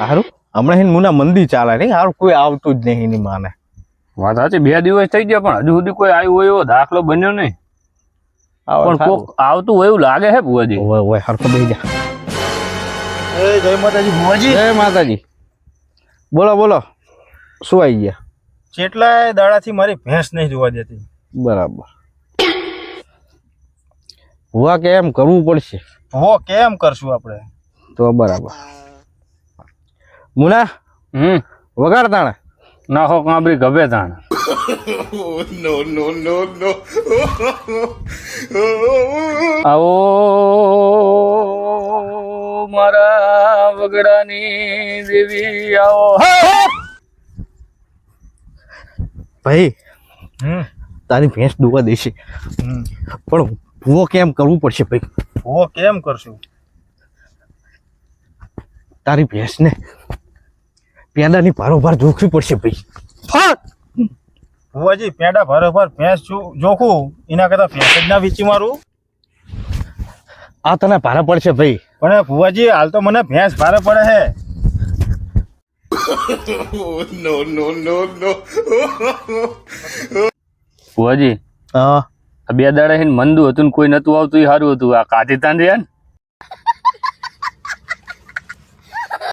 હારું હમણાં હિન મુના મંદી ચાલે નહીં હારું કોઈ આવતું જ નહીં એની માને. વાત સાચી 2 દિવસ થઈ ગયા પણ હજુ સુધી કોઈ આવ્યું હોય એવો દાખલો બન્યો નહીં. પણ કોક આવતું હોય એવું લાગે હે ભુવાજી. ઓય હરખો બેહી જા. જય માતાજી ભુવાજી. જય માતાજી. બોલો બોલો શું આવી ગયા? કેટલાય દાડાથી મારી ભેંસ નહીં જોવા દેતી. બરાબર. હુવા કે એમ કરવું પડશે. હો કેમ કરશું આપણે? તો બરાબર. મુના વગાડ તાણે ના હો કાંબરી ગભે તાણ. આવો મારા વગડાની દેવી આવો. ભાઈ તારી ભેંસ દુવા દેશે પણ ભૂવો કેમ કરવું પડશે ભાઈ. હો કેમ કરશું? તારી ભેંસ ને પેંડાની ભારોભાર જોખવી પડશે ભાઈ. ભુવાજી પેડા ભરોભર ભેંસ જોખું એના કરતા ભેંસ જ ના વીચી મારું. આ તને ભારે પડશે ભાઈ. પણ ભુવાજી હાલ તો મને ભેંસ ભારે પડે છે. ભુવાજી હા 2 દાડા હે મંદુ હતું ને કોઈ નતું આવતું એ સારું હતું. આ કાઢી તાંડ્યા ને